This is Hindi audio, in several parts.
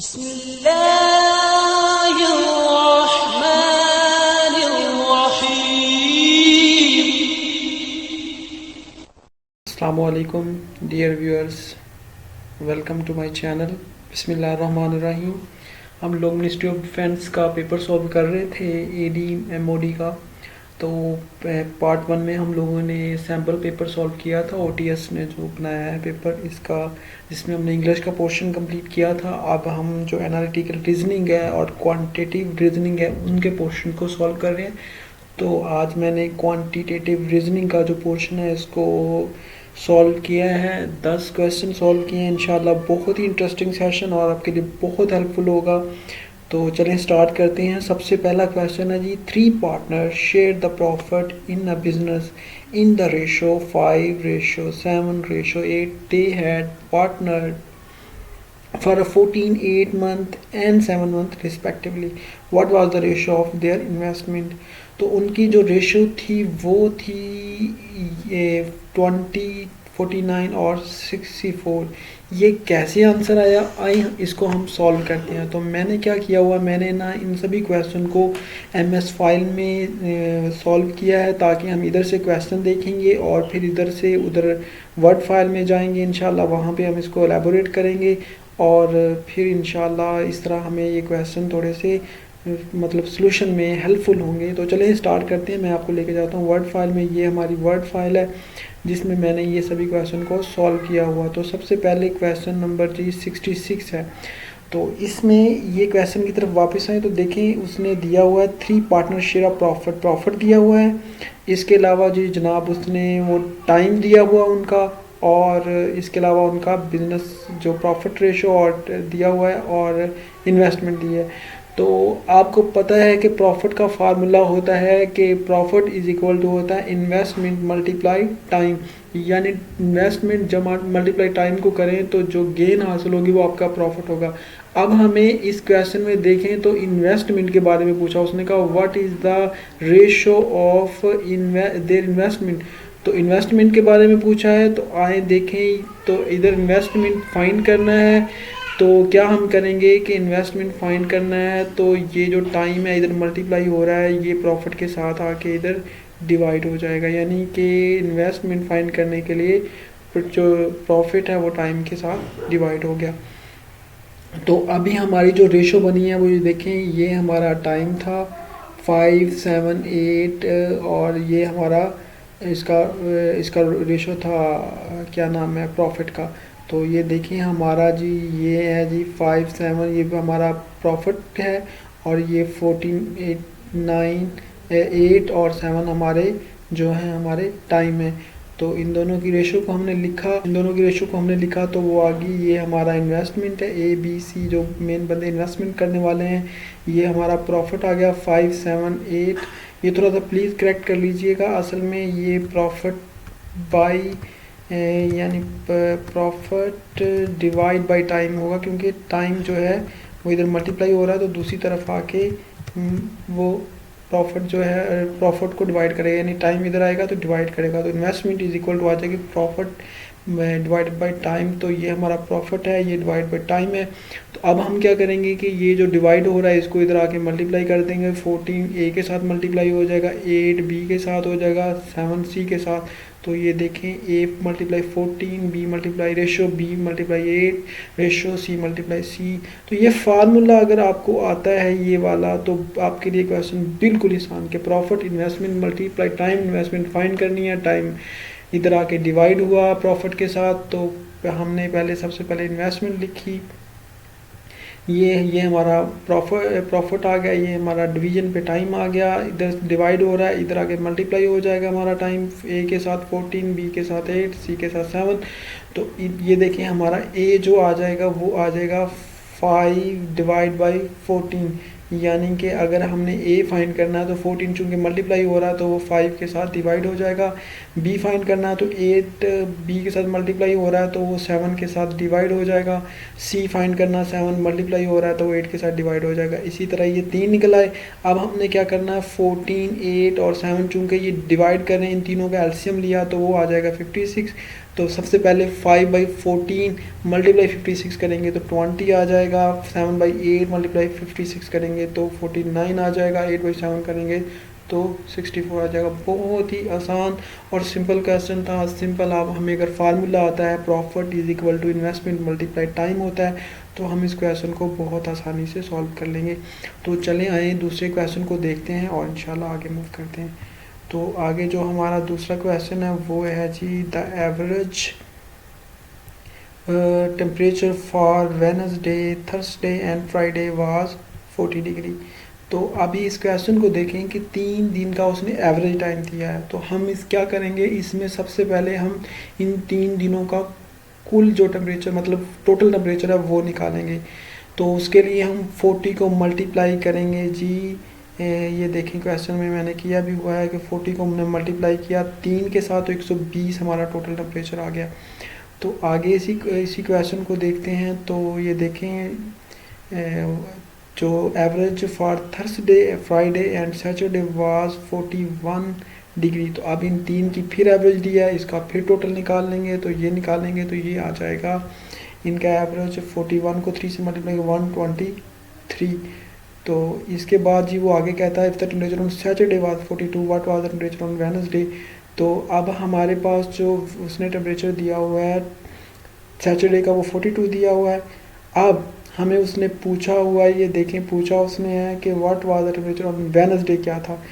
Assalamualaikum dear viewers, welcome to my channel. बिस्मिल्लाहिर्रहमानिर्रहीम। हम लोग मिनिस्ट्री ऑफ डिफेंस का पेपर सॉल्व कर रहे थे एडी एमओडी का। तो पार्ट वन में हम लोगों ने सैम्पल पेपर सॉल्व किया था, ओटीएस ने जो बनाया है पेपर इसका, जिसमें हमने इंग्लिश का पोर्शन कंप्लीट किया था। अब हम जो एनालिटिकल रीजनिंग है और क्वांटिटेटिव रीजनिंग है उनके पोर्शन को सॉल्व कर रहे हैं। तो आज मैंने क्वांटिटेटिव रीजनिंग का जो पोर्शन है इसको सॉल्व किया है। 10 क्वेश्चन सॉल्व किए हैं। इंशाल्लाह बहुत ही इंटरेस्टिंग सेशन और आपके लिए बहुत हेल्पफुल होगा। तो चलें स्टार्ट करते हैं। सबसे पहला क्वेश्चन है जी, 3 partner share the profit in a business in the ratio 5:7:8। They had partner for a 14, 8 month and 7 month respectively. What was the ratio of their investment? तो उनकी जो रेशो थी वो थी 20, 49 और 64। ये कैसे आंसर आया, आए इसको हम सॉल्व करते हैं। तो मैंने क्या किया हुआ, मैंने ना इन सभी क्वेश्चन को एमएस फाइल में सॉल्व किया है, ताकि हम इधर से क्वेश्चन देखेंगे और फिर इधर से उधर वर्ड फाइल में जाएंगे। इंशाल्लाह वहाँ पे हम इसको एलेबोरेट करेंगे और फिर इंशाल्लाह इस तरह हमें ये क्वेश्चन थोड़े से मतलब सॉल्यूशन में हेल्पफुल होंगे। तो चलिए स्टार्ट करते हैं। मैं आपको लेके जाता हूँ वर्ड फाइल में। ये हमारी वर्ड फाइल है जिसमें मैंने ये सभी क्वेश्चन को सॉल्व किया हुआ। तो सबसे पहले क्वेश्चन नंबर जी 66 है। तो इसमें ये क्वेश्चन की तरफ वापस आए तो देखें उसने दिया हुआ है 3 पार्टनर शेयर ऑफ प्रॉफिट दिया हुआ है। इसके अलावा जी जनाब उसने वो टाइम दिया हुआ उनका, और इसके अलावा उनका बिजनेस जो प्रॉफिट रेशो और दिया हुआ है और इन्वेस्टमेंट दी है। तो आपको पता है कि प्रॉफिट का फार्मूला होता है कि प्रॉफिट इज इक्वल टू होता है इन्वेस्टमेंट मल्टीप्लाई टाइम, यानी इन्वेस्टमेंट जब मल्टीप्लाई टाइम को करें तो जो गेन हासिल होगी वो आपका प्रॉफिट होगा। अब हमें इस क्वेश्चन में देखें तो इन्वेस्टमेंट के बारे में पूछा। उसने कहा what is the ratio of their investment. तो इन्वेस्टमेंट के बारे में पूछा है। तो आए देखें, तो इधर इन्वेस्टमेंट फाइंड करना है। तो क्या हम करेंगे कि इन्वेस्टमेंट फाइंड करना है, तो ये जो टाइम है इधर मल्टीप्लाई हो रहा है, ये प्रॉफिट के साथ आके इधर डिवाइड हो जाएगा। यानी कि इन्वेस्टमेंट फाइंड करने के लिए जो प्रॉफिट है वो टाइम के साथ डिवाइड हो गया। तो अभी हमारी जो रेशो बनी है वो ये देखें, ये हमारा टाइम था 5, 7, 8 और ये हमारा इसका रेशो था क्या नाम है प्रॉफिट का। तो ये देखिए हमारा जी ये है जी 5, 7, ये भी हमारा प्रॉफिट है और ये 14, 8, 9, 8 और 7 हमारे जो है हमारे टाइम है। तो इन दोनों की रेशो को हमने लिखा तो वो आ गई, ये हमारा इन्वेस्टमेंट है ए बी सी, जो मेन बंदे इन्वेस्टमेंट करने वाले हैं। ये हमारा प्रॉफिट आ गया 5, 7, 8। ये थोड़ा सा प्लीज़ करेक्ट कर लीजिएगा, असल में ये प्रॉफिट बाई यानी प्रॉफिट डिवाइड बाय टाइम होगा, क्योंकि टाइम जो है वो इधर मल्टीप्लाई हो रहा है तो दूसरी तरफ आके वो प्रॉफिट जो है प्रॉफिट को डिवाइड करेगा, यानी टाइम इधर आएगा तो डिवाइड करेगा। तो इन्वेस्टमेंट इज इक्वल टू आ जाएगी प्रॉफिट डिवाइड बाय टाइम। तो ये हमारा प्रॉफिट है, ये डिवाइड बाय टाइम है। तो अब हम क्या करेंगे कि ये जो डिवाइड हो रहा है इसको इधर आके मल्टीप्लाई कर देंगे। 14 ए के साथ मल्टीप्लाई हो जाएगा, 8 बी के साथ हो जाएगा, 7 सी के साथ। तो ये देखें A multiply 14, B multiply ratio B multiply 8 ratio C multiply C. तो ये फार्मूला अगर आपको आता है ये वाला तो आपके लिए क्वेश्चन बिल्कुल आसान के profit investment multiply time, investment find करनी है, टाइम इधर आके डिवाइड हुआ प्रॉफिट के साथ। तो हमने सबसे पहले इन्वेस्टमेंट लिखी, ये हमारा प्रॉफिट आ गया, ये हमारा डिवीजन पे टाइम आ गया, इधर डिवाइड हो रहा है, इधर आके मल्टीप्लाई हो जाएगा हमारा टाइम ए के साथ 14, बी के साथ 8, सी के साथ 7। तो ये देखें हमारा ए जो आ जाएगा वो आ जाएगा 5 डिवाइड बाई 14, यानी कि अगर हमने ए फाइंड करना है तो 14 चूँकि मल्टीप्लाई हो रहा है तो वो 5 के साथ डिवाइड हो जाएगा। बी फाइंड करना है तो 8 बी के साथ मल्टीप्लाई हो रहा है तो वो 7 के साथ डिवाइड हो जाएगा। सी फाइंड करना 7 मल्टीप्लाई हो रहा है तो वो 8 के साथ डिवाइड हो जाएगा। इसी तरह ये 3 निकल आए। अब हमने क्या करना है 14, 8 और 7 चूँकि ये डिवाइड कर रहे हैं, इन तीनों का एलसीएम लिया तो वो आ जाएगा 56। तो सबसे पहले 5/14 मल्टीप्लाई 56 करेंगे तो 20 आ जाएगा, 7/8 मल्टीप्लाई 56 करेंगे तो 49 आ जाएगा, 8/7 करेंगे तो 64 आ जाएगा। बहुत ही आसान और सिंपल क्वेश्चन था। सिंपल, आप हमें अगर फार्मूला आता है profit is equal to investment multiply time होता है तो हम इस क्वेश्चन को बहुत आसानी से सॉल्व कर लेंगे। तो चलें आए दूसरे क्वेश्चन को देखते हैं और इंशाल्लाह आगे मूव करते हैं। तो आगे जो हमारा दूसरा क्वेश्चन है वो है जी the average temperature for Wednesday, Thursday and Friday was 40 degree. तो अभी इस क्वेश्चन को देखें कि 3 दिन का उसने एवरेज टाइम दिया है। तो हम इस क्या करेंगे, इसमें सबसे पहले हम इन 3 दिनों का कुल जो टेम्परेचर मतलब टोटल टेम्परेचर है वो निकालेंगे। तो उसके लिए हम 40 को मल्टीप्लाई करेंगे जी। ये देखें क्वेश्चन में मैंने किया भी हुआ है कि 40 को हमने मल्टीप्लाई किया 3 के साथ तो 120 हमारा टोटल टेम्परेचर आ गया। तो आगे इसी क्वेश्चन को देखते हैं। तो ये देखें जो average for Thursday, Friday and Saturday was 41 degree. तो अब इन 3 की फिर एवरेज दिया है, इसका फिर टोटल निकाल लेंगे तो ये निकालेंगे तो ये आ जाएगा इनका एवरेज 41 को 3 से मल्टीप्लाई 123। तो इसके बाद जी वो आगे कहता है if the temperature on Saturday was 42 what was the temperature on Wednesday. तो अब हमारे पास जो उसने टेम्परेचर दिया हुआ है सैटरडे का वो 42 दिया हुआ है। अब हमें उसने पूछा हुआ है, ये देखें पूछा उसने है कि what was the temperature on Wednesday क्या था।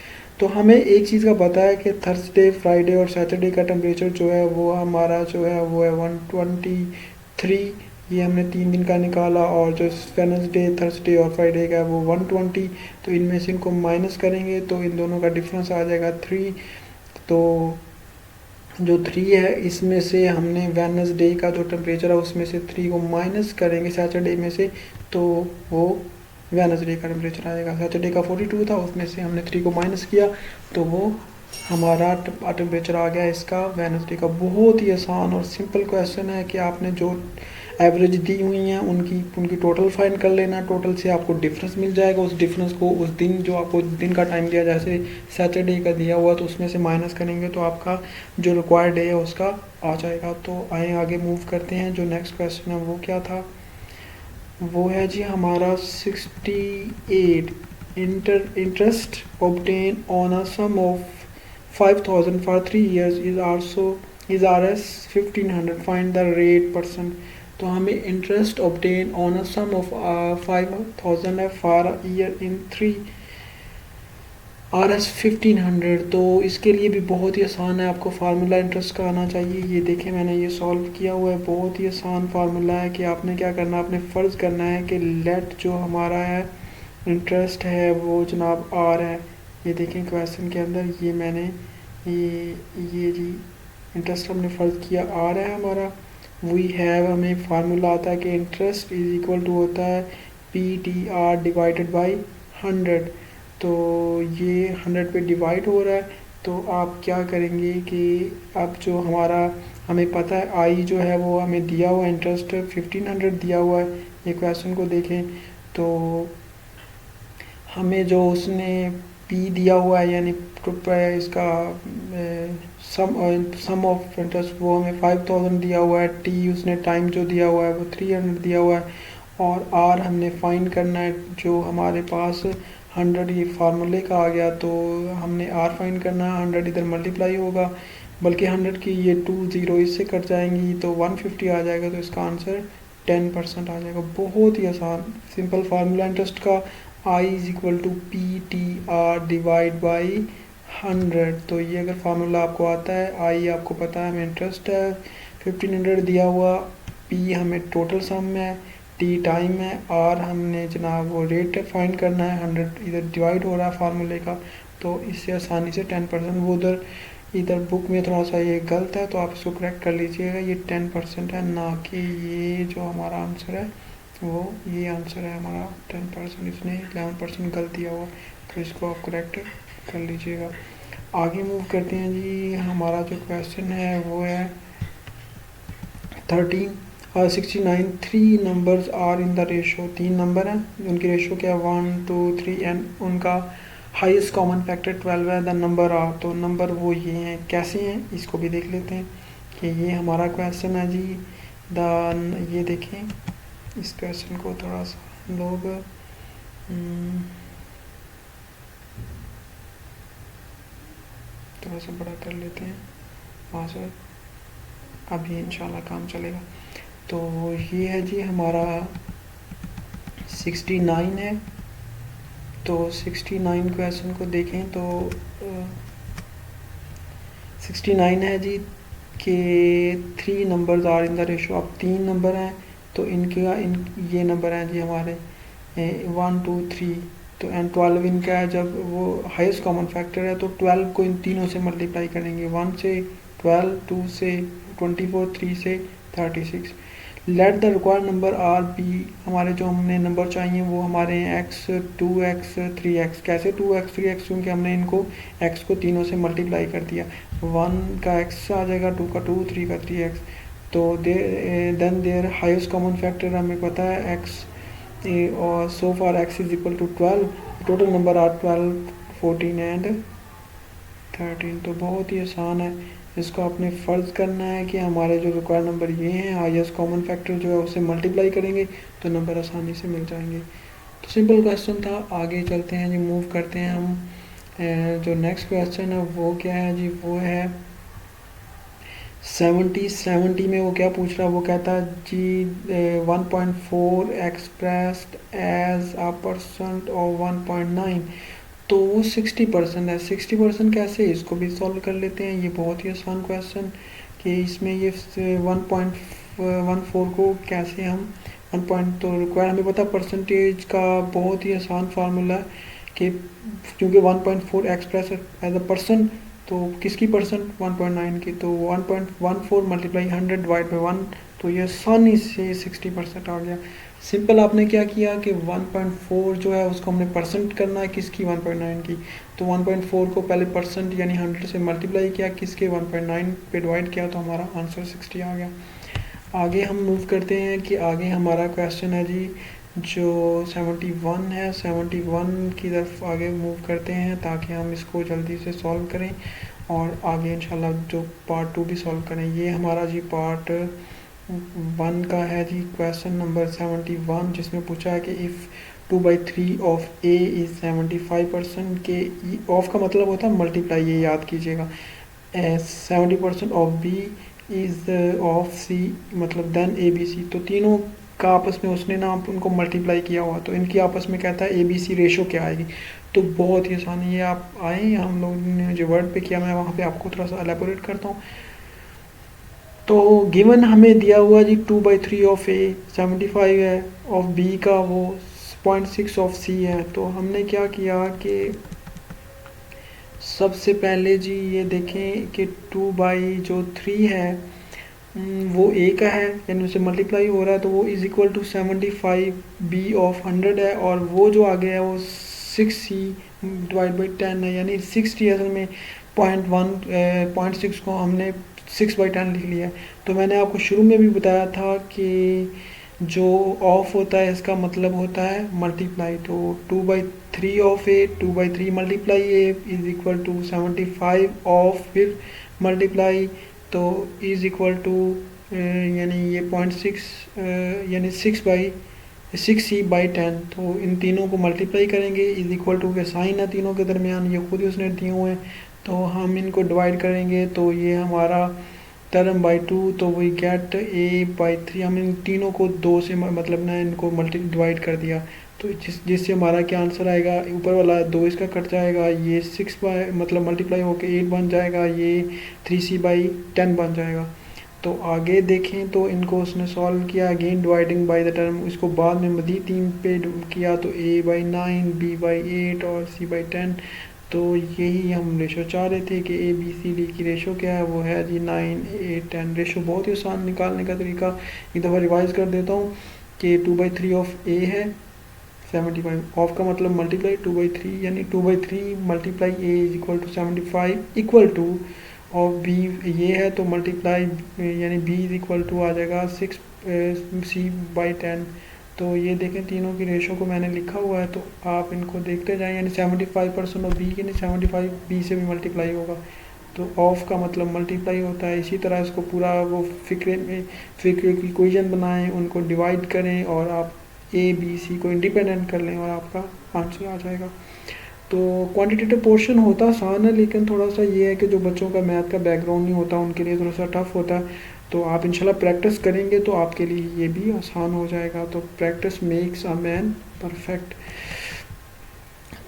तो हमें एक चीज़ का पता है कि थर्सडे, फ्राइडे और सैटरडे का टेम्परेचर जो है वो हमारा जो है वो है 123। ये हमने 3 दिन का निकाला और जो वेडनेसडे, थर्सडे और फ्राइडे का है वो 120। तो इनमें से इनको माइनस करेंगे तो इन दोनों का डिफरेंस आ जाएगा 3। तो जो 3 है इसमें से हमने वेडनेसडे का जो टेम्परेचर है उसमें से 3 को माइनस करेंगे सैटरडे में से तो वो वेडनेसडे का टेम्परेचर आएगा। सैटरडे का 42 था, उसमें से हमने 3 को माइनस किया तो वो हमारा टेम्परेचर आ गया इसका वेडनेसडे का। बहुत ही आसान और सिंपल क्वेश्चन है कि आपने जो एवरेज दी हुई हैं उनकी टोटल फाइंड कर लेना। टोटल से आपको डिफरेंस मिल जाएगा, उस डिफरेंस को उस दिन जो आपको दिन का टाइम दिया जैसे सैटरडे का दिया हुआ तो उसमें से माइनस करेंगे तो आपका जो रिक्वायर्ड डे है उसका आ जाएगा। तो आए आगे मूव करते हैं। जो नेक्स्ट क्वेश्चन है वो क्या था, वो है जी हमारा 68 interest obtain on a sum of 5000 for 3 years is Rs 1500 find the rate percent. तो हमें interest obtain on a sum of 5000 है for a year in 3 Rs 1500। तो इसके लिए भी बहुत ही आसान है, आपको फार्मूला इंटरेस्ट का आना चाहिए। ये देखें मैंने ये सॉल्व किया हुआ है, बहुत ही आसान फार्मूला है कि आपने क्या करना है, आपने फ़र्ज़ करना है कि लेट जो हमारा है इंटरेस्ट है वो जनाब आर है। ये देखें क्वेश्चन के अंदर ये मैंने ये जी इंटरेस्ट हमने फ़र्ज़ किया आर है हमारा। वी हैव हमें फार्मूला आता है कि इंटरेस्ट इज इक्वल टू होता है PTR डिवाइडेड बाई 100। तो ये 100 पे डिवाइड हो रहा है। तो आप क्या करेंगे कि अब जो हमारा हमें पता है आई जो है वो हमें दिया हुआ इंटरेस्ट 1500 दिया हुआ है। ये क्वेश्चन को देखें तो हमें जो उसने पी दिया हुआ है यानी इसका सम ऑफ इंटरेस्ट वो हमें 5000 दिया हुआ है। टी उसने टाइम जो दिया हुआ है वो 300 दिया हुआ है और आर हमने फाइंड करना है जो हमारे पास 100 ये फार्मूले का आ गया। तो हमने आर फाइंड करना है, 100 इधर मल्टीप्लाई होगा बल्कि 100 की ये 2 0 इससे कट जाएंगी तो 150 आ जाएगा। तो इसका आंसर 10% आ जाएगा। बहुत ही आसान सिंपल फार्मूला इंटरेस्ट का I is equal to PTR divide by 100। तो ये अगर फार्मूला आपको आता है, I आपको पता है हमें इंटरेस्ट है 1500 दिया हुआ, P हमें टोटल सम है, T टाइम है, R हमने जनाब वो रेट फाइंड करना है, 100 इधर डिवाइड हो रहा है फार्मूले का। तो इससे आसानी से 10% वो इधर बुक में थोड़ा सा ये गलत है तो आप इसको करेक्ट कर लीजिएगा। ये 10% है ना कि ये जो हमारा आंसर है वो ये आंसर है हमारा 10%। इसने 11% गलत दिया हुआ तो इसको आप करेक्ट कर लीजिएगा। आगे मूव करते हैं जी। हमारा जो क्वेश्चन है वो है 69 3 numbers are in the ratio. 3 number हैं उनकी रेशो क्या है 1 2 3 एंड उनका हाईएस्ट कॉमन फैक्टर 12 है। द नंबर आर, तो नंबर वो ये हैं, कैसे हैं इसको भी देख लेते हैं कि ये हमारा क्वेश्चन है जी। ये देखें, इस क्वेश्चन को थोड़ा सा हम लोग थोड़ा सा बड़ा कर लेते हैं वहाँ से, अभी इंशाल्लाह काम चलेगा। तो ये है जी हमारा 69 है। तो 69 क्वेश्चन को देखें तो 69 है जी कि 3 numbers are in the ratio. अब 3 नंबर हैं तो ये नंबर हैं जी हमारे 1 2 3। तो एंड 12 इनका है। जब वो हाईएस्ट कॉमन फैक्टर है तो 12 को इन तीनों से मल्टीप्लाई करेंगे, 1 से 12, 2 से 24, 3 से 36। Let the required number are be, हमारे जो हमने नंबर चाहिए वो हमारे हैं x 2x 3x। कैसे 2x 3x? क्योंकि हमने इनको x को तीनों से मल्टीप्लाई कर दिया। 1 का x आ जाएगा, 2 का 2, 3 का 3x। तो then their highest common factor हमें पता है x, और so far x is equal to 12। Total number are 12, 14 and 13। तो बहुत ही आसान है। इसको आपने फ़र्ज़ करना है कि हमारे जो रिक्वायर्ड नंबर ये हैं, हाईएस्ट कॉमन फैक्टर जो है उससे मल्टीप्लाई करेंगे तो नंबर आसानी से मिल जाएंगे। तो सिंपल क्वेश्चन था। आगे चलते हैं जी, मूव करते हैं हम। जो नेक्स्ट क्वेश्चन है वो क्या है जी? वो है 70 में वो क्या पूछ रहा है? वो कहता है जी 1.4 expressed as a percent of 1.9। तो वो 60% है। 60% कैसे? इसको भी सॉल्व कर लेते हैं। ये बहुत ही आसान क्वेश्चन कि इसमें ये 1.14 को कैसे हम 1 पॉइंट, तो रिक्वायर हमें पता परसेंटेज का बहुत ही आसान फार्मूला है कि क्योंकि 1.4 एक्सप्रेस एज अ परसेंट, तो किसकी परसेंट? 1.9 की। तो 1.14 मल्टीप्लाई 100 डिवाइड बाई 1, तो ये आसानी से 60% आ गया। सिंपल आपने क्या किया कि 1.4 जो है उसको हमने परसेंट करना है किसकी? 1.9 की। तो 1.4 को पहले परसेंट यानी 100 से मल्टीप्लाई किया, किसके? 1.9 पे डिवाइड किया, तो हमारा आंसर 60 आ गया। आगे हम मूव करते हैं कि आगे हमारा क्वेश्चन है जी जो 71 है। 71 की तरफ आगे मूव करते हैं ताकि हम इसको जल्दी से सॉल्व करें और आगे इंशाल्लाह जो पार्ट 2 भी सॉल्व करें। ये हमारा जी पार्ट 1 का है जी क्वेश्चन नंबर 71, जिसमें पूछा है कि इफ़ 2/3 ऑफ ए इज़ 75% के। ऑफ का मतलब होता है मल्टीप्लाई, ये याद कीजिएगा। 70% ऑफ बी इज़ ऑफ सी, मतलब देन ए बी सी। तो तीनों का आपस में उसने ना उनको मल्टीप्लाई किया हुआ, तो इनकी आपस में कहता है ए बी सी रेशो क्या आएगी। तो बहुत ही आसान है ये। आप आए, हम लोग ने जो वर्ड पे किया, मैं वहाँ पे आपको थोड़ा सा एलेबोरेट करता हूँ। तो गिवन हमें दिया हुआ जी 2/3 ऑफ ए 75 है, ऑफ बी का वो 0.6 ऑफ सी है। तो हमने क्या किया कि सबसे पहले जी ये देखें कि 2/3 है वो ए का है, यानी उससे मल्टीप्लाई हो रहा है, तो वो is equal to 75 B of 100 है, और वो जो आगे है वो 6c डिवाइड बाई 10 है, यानी 60 असल में 0.6 को हमने 6/10 लिख लिया है। तो मैंने आपको शुरू में भी बताया था कि जो ऑफ होता है इसका मतलब होता है मल्टीप्लाई। तो 2/3 of A, 2/3 multiply A is equal to 75 of, फिर मल्टीप्लाई, तो इज इक्वल टू यानी ये 0.6 यानी 6c/10। तो इन तीनों को मल्टीप्लाई करेंगे, इज इक्वल टू के साइन है तीनों के दरमियान, ये खुद ही उसने दिए हुए हैं। तो हम इनको डिवाइड करेंगे, तो ये हमारा टर्म बाई 2, तो वी गेट a/3। हम इन तीनों को 2 से मतलब ना इनको डिवाइड कर दिया, तो जिससे हमारा क्या आंसर आएगा? ऊपर वाला 2 इसका कट जाएगा, ये 6 बाय मतलब मल्टीप्लाई होकर 8 बन जाएगा, ये 3c/10 बन जाएगा। तो आगे देखें तो इनको उसने सॉल्व किया, again dividing by the term, इसको बाद में मज़ीद 3 पे किया, तो a/9, b/8 और c/10। तो यही हम रेशो चाह रहे थे कि ए बी सी डी की रेशो क्या है, वो है जी 9, 8, 10। रेशो बहुत ही आसान निकालने का तरीका एक दफ़ा रिवाइज कर देता हूँ कि 2/3 ऑफ ए है 75, ऑफ का मतलब मल्टीप्लाई 2/3, यानी 2/3 multiply A is equal to 75 equal to of B ये है, तो मल्टीप्लाई यानी बी इज इक्वल टू आ जाएगा 6c/10। तो ये देखें तीनों की रेशो को मैंने लिखा हुआ है, तो आप इनको देखते जाएं, यानी 75% ऑफ बी, यानी 75 बी से भी मल्टीप्लाई होगा। तो ऑफ का मतलब मल्टीप्लाई होता है। इसी तरह इसको पूरा वो फिक्रे की इक्वेशन बनाएं, उनको डिवाइड करें और आप ए बी सी को इंडिपेंडेंट कर लें और आपका आंसर आ जाएगा। तो क्वांटिटेटिव पोर्शन होता आसान है, लेकिन थोड़ा सा ये है कि जो बच्चों का मैथ का बैकग्राउंड नहीं होता उनके लिए थोड़ा सा टफ होता है। तो आप इंशाल्लाह प्रैक्टिस करेंगे तो आपके लिए ये भी आसान हो जाएगा। तो practice makes a man perfect.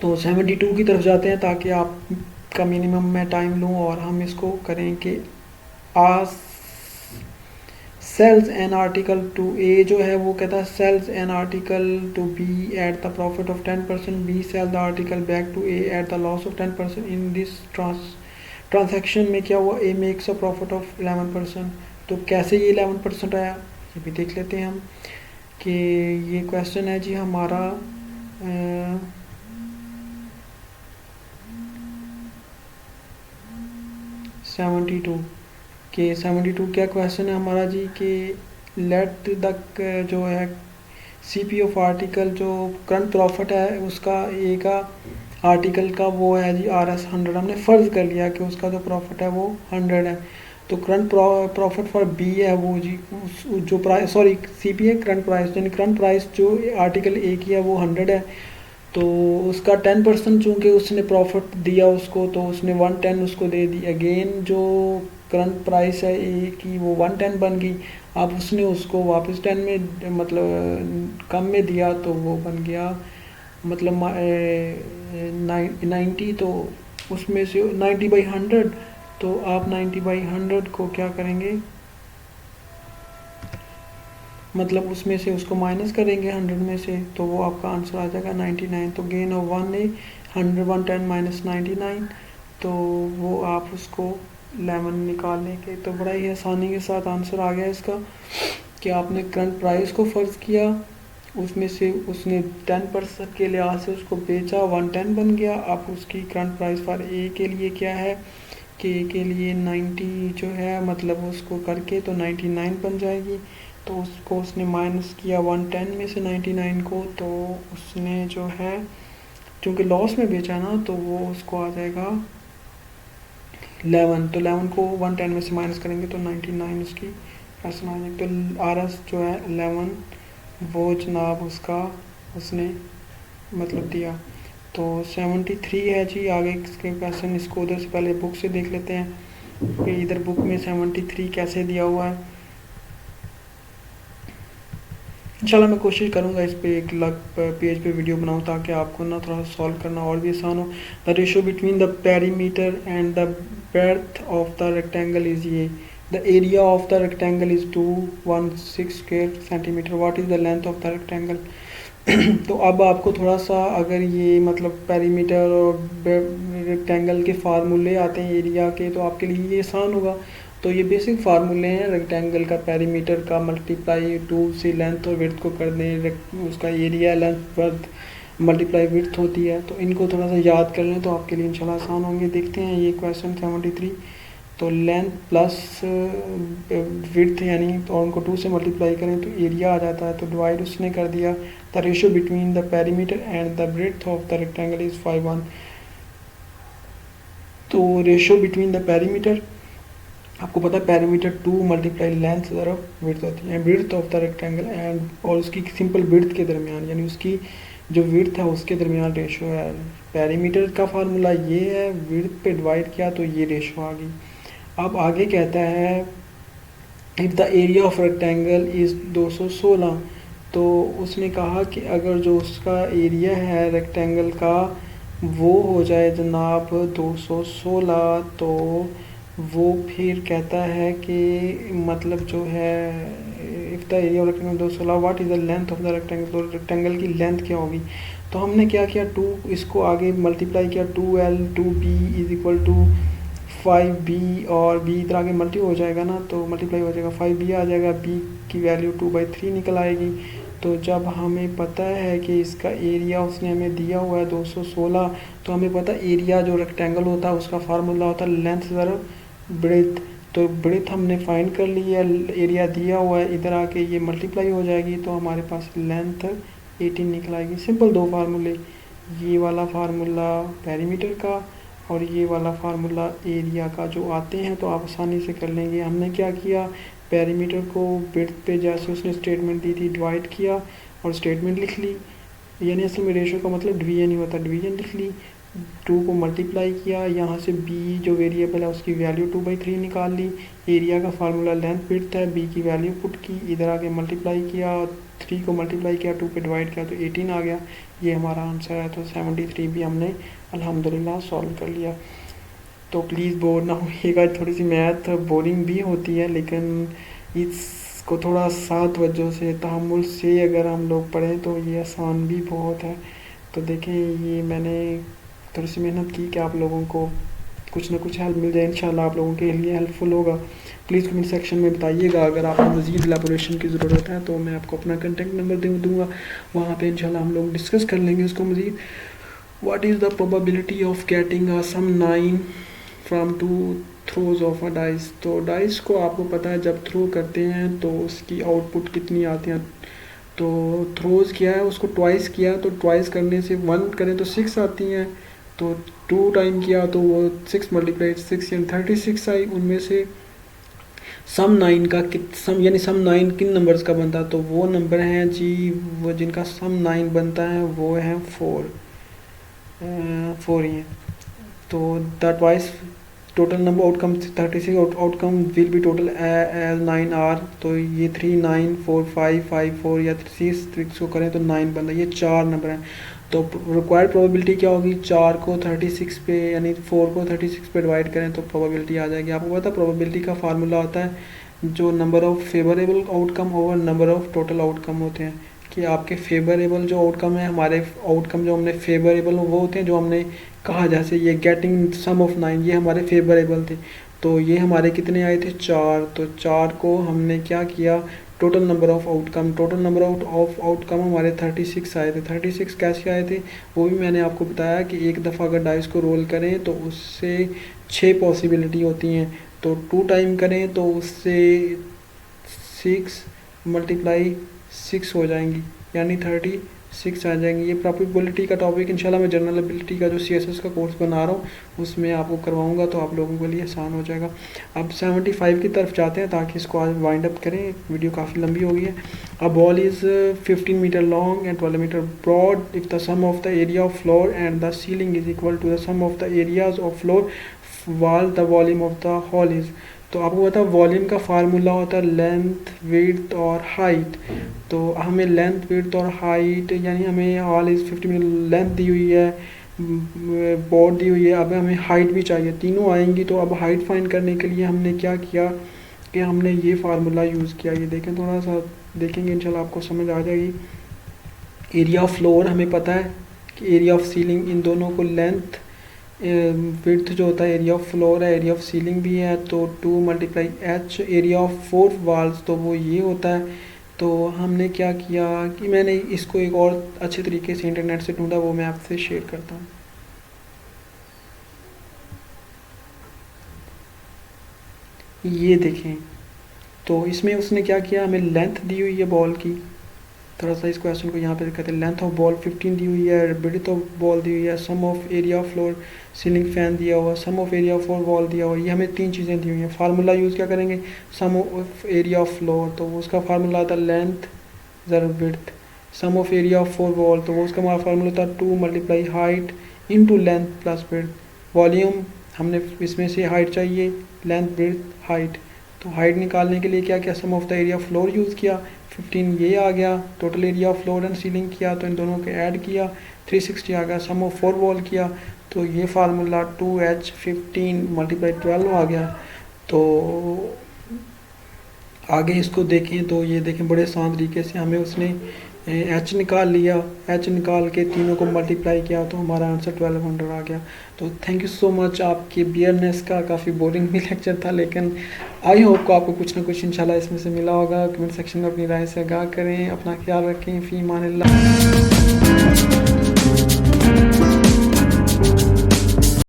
तो 72 की तरफ जाते हैं ताकि आपका मिनिमम मैं टाइम लूँ और हम इसको करें कि आज sells an article to A जो है वो कहता है sells an article to B at the profit of 10%, B sell the article back to A at the loss of 10%। In this transaction में क्या हुआ, A makes a profit of 11%। तो कैसे ये 11% आया ये भी देख लेते हैं हम कि ये क्वेश्चन है जी हमारा 72 के 72 क्या क्वेश्चन है हमारा जी कि लेट द जो है सीपी ऑफ आर्टिकल जो करंट प्रॉफिट है उसका ए का आर्टिकल का वो है जी RS 100। हमने फ़र्ज़ कर लिया कि उसका जो प्रॉफिट है वो 100 है। तो करंट प्रॉफिट फॉर बी है वो जी जो प्राइस सॉरी सीपी है करंट प्राइस, यानी करंट प्राइस जो आर्टिकल ए की है वो 100 है। तो उसका 10% चूँकि उसने प्रॉफिट दिया उसको तो उसने 110 उसको दे दी। अगेन जो करंट प्राइस है ए की वो 110 बन गई। अब उसने उसको वापस 10 में मतलब कम में दिया तो वो बन गया मतलब 90। तो उसमें से 90/100, तो आप 90/100 को क्या करेंगे मतलब उसमें से उसको माइनस करेंगे 100 में से, तो वो आपका आंसर आ जाएगा 99। तो गेन ऑफ 1 है 100 110 माइनस 99, तो वो आप उसको 11 निकाल लेंगे। तो बड़ा ही आसानी के साथ आंसर आ गया इसका कि आपने करंट प्राइस को फ़र्ज किया, उसमें से उसने 10% के लिहाज से उसको बेचा 110 बन गया। अब उसकी करंट प्राइस फॉर ए के लिए क्या है कि ए के लिए 90 जो है मतलब उसको करके तो 99 बन जाएगी। तो उसको उसने माइनस किया 110 में से 99 को, तो उसने जो है चूँकि लॉस में बेचा ना तो वो उसको आ जाएगा 11। तो 11 को 110 में से माइनस करेंगे तो 99 उसकी पर्सन आ जाएगी। तो RS जो है 11 वो जनाब उसका उसने मतलब दिया। तो 73 है जी आगे इसके क्वेश्चन, इसको उधर से पहले बुक से देख लेते हैं कि इधर बुक में 73 कैसे दिया हुआ है। इंशाल्लाह मैं कोशिश करूंगा इस पे एक अलग पेज पे वीडियो बनाऊं ताकि आपको ना थोड़ा सॉल्व करना और भी आसान हो। The ratio between the perimeter and the breadth of the rectangle is ये the area of the rectangle is 216 square centimetre. What is the length of the rectangle. तो अब आपको थोड़ा सा अगर ये मतलब पेरीमीटर और रेक्टेंगल के फार्मूले आते हैं एरिया के तो आपके लिए ये आसान होगा। तो ये बेसिक फार्मूले हैं रेक्टेंगल का पेरीमीटर का मल्टीप्लाई 2 से लेंथ और विड्थ को कर दें, उसका area length worth multiply width होती है। तो इनको थोड़ा सा याद कर लें तो आपके लिए इंशाल्लाह आसान होंगे। देखते हैं ये क्वेश्चन 73। तो लेंथ प्लस विड्थ यानी तो उनको 2 से मल्टीप्लाई करें तो एरिया आ जाता है। तो डिवाइड उसने कर दिया। The ratio between the perimeter and the breadth of the rectangle is 5:1। तो रेशियो बिटवीन द पेरीमीटर आपको पता है पेरीमीटर 2 मल्टीप्लाई लेंथ तरफ विड्थ होती है, width of the rectangle and और उसकी सिंपल विड्थ के दरमियान यानी उसकी जो विड्थ है उसके दरमियान रेशियो है। पेरीमीटर का फार्मूला ये है, विड्थ पे डिवाइड किया तो ये रेशियो आ गई। अब आगे कहता है if the area of rectangle is 216। तो उसने कहा कि अगर जो उसका एरिया है रेक्टेंगल का वो हो जाए जनाब 216, तो वो फिर कहता है कि मतलब जो है if the area of rectangle 216 what is the length of the rectangle. तो रेक्टेंगल की लेंथ क्या होगी। तो हमने क्या किया 2 इसको आगे मल्टीप्लाई किया 2L 2B is equal to 5B और B इधर आगे मल्टी हो जाएगा ना तो मल्टीप्लाई हो जाएगा 5B आ जाएगा, B की वैल्यू 2/3 निकल आएगी। तो जब हमें पता है कि इसका एरिया उसने हमें दिया हुआ है 216, तो हमें पता एरिया जो रेक्टेंगल होता है उसका फार्मूला होता है लेंथ ज़रा ब्रेथ। तो ब्रेथ हमने फाइंड कर ली है, एरिया दिया हुआ है, इधर आके ये मल्टीप्लाई हो जाएगी तो हमारे पास लेंथ 18 निकल आएगी। सिंपल दो फार्मूले, ये वाला फार्मूला पेरीमीटर का और ये वाला फार्मूला एरिया का जो आते हैं तो आप आसानी से कर लेंगे। हमने क्या किया, पेरीमीटर को विड्थ पे जैसे उसने स्टेटमेंट दी थी डिवाइड किया और स्टेटमेंट लिख ली, यानी असल में रेशो का मतलब डिवीजन ही होता है, डिवीजन लिख ली, 2 को मल्टीप्लाई किया, यहाँ से b जो वेरिएबल है उसकी वैल्यू 2/3 निकाल ली, एरिया का फार्मूला लेंथ विड्थ है, b की वैल्यू पुट की, इधर आके मल्टीप्लाई किया, 3 को मल्टीप्लाई किया, 2 पे डिवाइड किया तो 18 आ गया, ये हमारा आंसर है। तो 73 भी हमने अल्हम्दुलिल्लाह सॉल्व कर लिया। तो प्लीज़ बोर ना होइएगा, थोड़ी सी मैथ बोरिंग भी होती है, लेकिन इसको थोड़ा सात वजहों से तहम्मुल से अगर हम लोग पढ़ें तो ये आसान भी बहुत है। तो देखें, ये मैंने थोड़ी सी मेहनत की कि आप लोगों को कुछ ना कुछ हेल्प मिल जाए, इंशाल्लाह आप लोगों के लिए हेल्पफुल होगा। प्लीज़ कमेंट सेक्शन में बताइएगा, अगर आपको मज़ीद एलेबोरेशन की ज़रूरत है तो मैं आपको अपना कॉन्टैक्ट नंबर दूँगा, वहाँ पे इंशाल्लाह हम लोग डिस्कस कर लेंगे उसको मज़ीद। What is the probability of getting a sum 9 from 2 throws of a dice. तो डाइस को आपको पता है जब थ्रो करते हैं तो उसकी आउटपुट कितनी आती है। तो थ्रोज किया है, उसको ट्वाइस किया, तो ट्वाइस करने से 1 करें तो 6 आती हैं, तो 2 टाइम किया तो वो 6 मल्टीप्लाई 6 यानी 36 आई। उनमें से सम 9 का सम यानी सम 9 किन नंबर्स का बनता है, तो वो नंबर हैं जी, वो जिनका सम 9 बनता है वो है 4 ही है। तो the twice total number outcome 36 outcome will be total as 9 are. तो ये 3 9 4 5 5 4 या 6 को करें तो 9 बनता है। ये 4 नंबर हैं। तो रिक्वायर्ड प्रोबेबिलिटी क्या होगी, 4 को 36 पे यानी 4 को 36 पे डिवाइड करें तो प्रोबेबिलिटी आ जाएगी। आपको पता है प्रोबेबिलिटी का फार्मूला होता है जो number of favourable outcome over number of total outcome होते हैं, कि आपके फेवरेबल जो आउटकम है, हमारे आउटकम जो हमने फेवरेबल वो होते हैं जो हमने कहा, जैसे ये गेटिंग सम ऑफ 9 ये हमारे फेवरेबल थे, तो ये हमारे कितने आए थे 4। तो 4 को हमने क्या किया, total number of outcome, total number of outcome हमारे 36 आए थे। 36 कैसे आए थे वो भी मैंने आपको बताया कि एक दफ़ा अगर डाइस को रोल करें तो उससे 6 पॉसिबिलिटी होती हैं, तो 2 टाइम करें तो उससे 6 मल्टीप्लाई 6 हो जाएंगी, यानी 36 आ जाएंगी। ये प्रोबेबिलिटी का टॉपिक इंशाल्लाह मैं जनरल एबिलिटी का जो CSS का कोर्स बना रहा हूँ उसमें आपको करवाऊँगा, तो आप लोगों के लिए आसान हो जाएगा। अब 75 की तरफ जाते हैं ताकि इसको आज वाइंड अप करें, वीडियो काफ़ी लंबी हो गई है। A ball is 15 metre long and 12 metre broad if the sum of the area of floor and the ceiling is equal to the sum of the areas of floor wall the volume of the hall is. तो आपको पता है वॉल्यूम का फार्मूला होता है लेंथ विड्थ और हाइट। तो हमें लेंथ विड्थ और हाइट यानी हमें हॉल इज़ 50 मीटर लेंथ दी हुई है, बोर्ड दी हुई है, अब हमें हाइट भी चाहिए, तीनों आएंगी। तो अब हाइट फाइंड करने के लिए हमने क्या किया कि हमने ये फार्मूला यूज़ किया। ये देखें, थोड़ा सा देखेंगे इंशाल्लाह आपको समझ आ जाएगी। एरिया ऑफ फ्लोर हमें पता है कि एरिया ऑफ सीलिंग, इन दोनों को लेंथ विड्थ जो होता है एरिया ऑफ फ्लोर है, एरिया ऑफ सीलिंग भी है, तो 2 multiply h। Area of 4 walls तो वो ये होता है। तो हमने क्या किया कि मैंने इसको एक और अच्छे तरीके से इंटरनेट से ढूंढा, वो मैं आपसे शेयर करता हूँ। ये देखें, तो इसमें उसने क्या किया, हमें लेंथ दी हुई है बॉल की, थोड़ा सा इस क्वेश्चन को यहाँ पे कहते हैं, लेंथ ऑफ बॉल 15 दी हुई है, विड्थ ऑफ बॉल दी हुई है, sum of area of floor ceiling fan दिया हुआ, sum of area of wall दिया हुआ। ये हमें 3 चीज़ें दी हुई हैं। फार्मूला यूज़ क्या करेंगे, sum of area of floor, तो उसका फार्मूला आता है लेंथ ज़रा width, sum of area of 4 wall, तो वो उसका हमारा फार्मूला था 2 multiply height into length plus width. Volume हमने इसमें से हाइट चाहिए, लेंथ विड्थ हाइट, तो हाइट निकालने के लिए क्या किया, sum of the area floor use किया, 15 ये आ गया, total area of floor and ceiling किया तो इन दोनों के ऐड किया, 360 आ गया, सम ऑफ 4 वॉल किया, तो ये फार्मूला 2h 15 मल्टीप्लाई 12 आ गया। तो आगे इसको देखें तो ये देखें बड़े आसान तरीके से हमें उसने h निकाल लिया, h निकाल के तीनों को मल्टीप्लाई किया तो हमारा आंसर 1200 आ गया। तो थैंक यू सो मच आपके बियरनेस का, काफ़ी बोरिंग भी लेक्चर था लेकिन आई होप को आपको कुछ ना कुछ इंशाल्लाह इसमें से मिला होगा। कमेंट सेक्शन में अपनी राय से आगाह करें, अपना ख्याल रखें, फ़ी अमान अल्लाह।